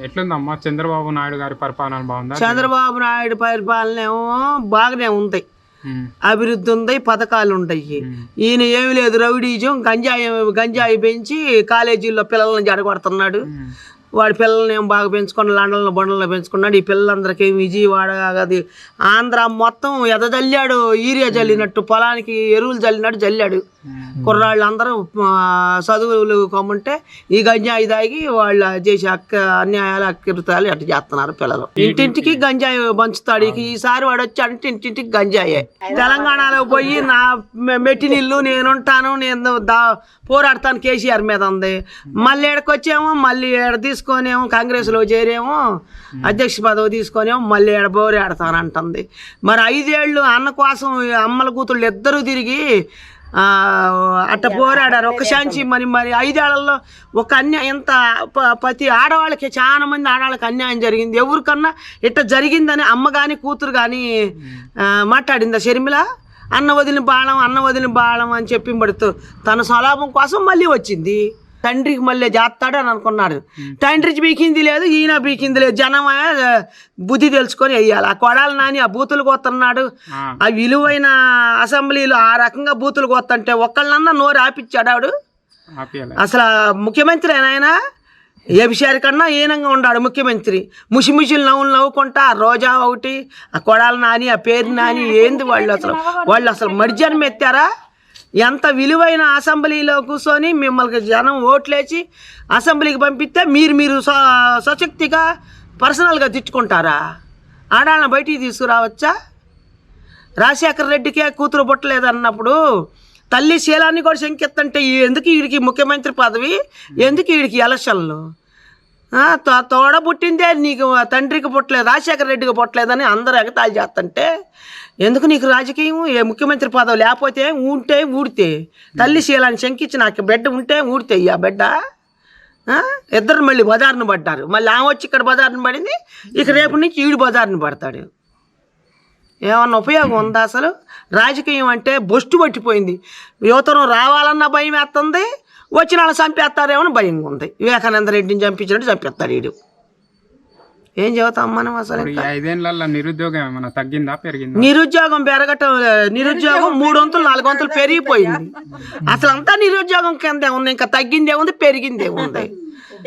ఎట్లుందమ్మా చంద్రబాబు నాయుడు గారి పరిపాలన బాగుందా? చంద్రబాబు నాయుడు పరిపాలన ఏమో బాగానే ఉంది, అభివృద్ధి ఉంది, పథకాలు ఉంటాయి. ఈయన ఏమి లేదు, రౌడీజం, గంజాయి పెంచి కాలేజీల్లో పిల్లల్ని జడగొడుతున్నాడు. వాడి పిల్లల్ని ఏం బాగా పెంచుకొని లండన్లో బండల్లో పెంచుకున్నాడు. ఈ పిల్లలందరికీ విజయవాడ అది ఆంధ్ర మొత్తం ఎదజల్లాడు, ఈరియా జల్లినట్టు పొలానికి ఎరువులు జల్లాడు. కుర్రాళ్ళు అందరూ చదువులు కొమ్మంటే ఈ గంజాయి తాగి వాళ్ళు చేసే అన్యాయాలు అకృతాలు ఎట్లా చేస్తున్నారు పిల్లలు. ఇంటింటికి గంజాయి పంచుతాడు. ఈసారి వాడు వచ్చి అంటే ఇంటింటికి గంజాయే. తెలంగాణలో పోయి నా మెట్టినిల్లు నేనుంటాను, నేను పోరాడతాను కేసీఆర్ మీద ఉంది. మళ్ళీ ఏడకొచ్చేమో మళ్ళీ ఏడ తీసుకొనేమో కాంగ్రెస్లో చేరేమో అధ్యక్ష పదవి తీసుకొనేమో మళ్ళీ ఏడ పోరాడతానంటుంది. మరి 5 ఏళ్ళు అన్న కోసం అమ్మల కూతుళ్ళు ఇద్దరు తిరిగి అట్ట పోరాడారు. ఒక శాంతి మరి 5 ఏళ్లలో ఒక అన్యాయం ఎంత ప్రతి ఆడవాళ్ళకి చాలా మంది ఆడవాళ్ళకి అన్యాయం జరిగింది. ఎవరికన్నా ఇట్ట జరిగిందని అమ్మ కానీ కూతురు కానీ మాట్లాడిందా? షర్మిల అన్న వదిలిన బాళం అని చెప్పి పడుతూ తన స్వలాభం కోసం మళ్ళీ వచ్చింది. తండ్రికి మళ్ళీ చేస్తాడు అని అనుకున్నాడు. తండ్రికి బీకింది లేదు, ఈయన బీకింది లేదు. జనం బుద్ధి తెలుసుకొని వెయ్యాలి. ఆ కొడాలి నాని ఆ బూతులు కొత్తన్నాడు. ఆ విలువైన అసెంబ్లీలో ఆ రకంగా బూతులు కొత్తంటే ఒక్కళ్ళన్నా నోరు ఆపిచ్చాడు ఆవిడు. అసలు ముఖ్యమంత్రి ఆయన ఏబిషారి కన్నా ఈనంగా ఉన్నాడు ముఖ్యమంత్రి. ముషిముషిలు నవ్వుకుంటా ఆ రోజా ఒకటి, ఆ కొడాలి నాని, ఆ పేరు నాని, ఏంది వాళ్ళు అసలు మర్జనం ఎత్తారా? ఎంత విలువైన అసెంబ్లీలో కూర్చొని మిమ్మల్ని జనం ఓట్లేసి అసెంబ్లీకి పంపిస్తే మీరు సశక్తిగా పర్సనల్గా తిట్టుకుంటారా? ఆడాళ్ళని బయటికి తీసుకురావచ్చా? రాజశేఖర రెడ్డికే కూతురు పుట్టలేదు అన్నప్పుడు తల్లి శీలాన్ని కూడా శంకెత్తంటే ఎందుకు వీడికి ముఖ్యమంత్రి పదవి, ఎందుకు వీడికి ఎలక్షన్లు? తోడ పుట్టిందే నీకు తండ్రికి పుట్టలేదు, రాజశేఖర రెడ్డికి పుట్టలేదని అందరూ ఎగతాళి చేస్తుంటే ఎందుకు నీకు రాజకీయం? ఏ ముఖ్యమంత్రి పదవి లేకపోతే ఉంటే ఊడితే తల్లి శీలాన్ని శంకించి నాకు బిడ్డ ఉంటే ఊడితే ఆ బిడ్డ ఇద్దరు మళ్ళీ బజార్ను పడ్డారు. మళ్ళీ ఆమె వచ్చి ఇక్కడ బజార్ను పడింది, ఇక రేపు నుంచి ఈడు బజార్ను పడతాడు. ఏమన్నా ఉపయోగం ఉందా అసలు? రాజకీయం అంటే బొస్టు పట్టిపోయింది. యువతరం రావాలన్న భయం వేస్తుంది, వచ్చిన వాళ్ళు చంపేస్తారేమో భయంగా ఉంది. వివేకానంద రెడ్డిని చంపించినట్టు చంపేస్తాడు వీడు. ఏం చెబుతాం మనం అసలు? 5 ఏళ్లలో నిరుద్యోగం ఏమైనా తగ్గిందా పెరిగిందా? నిరుద్యోగం పెరగటం, నిరుద్యోగం 3 వంతులు 4 వంతులు పెరిగిపోయింది. అసలు అంతా నిరుద్యోగం కిందే ఉంది. ఇంకా తగ్గిందే ఉంది, పెరిగిందే ఉంది.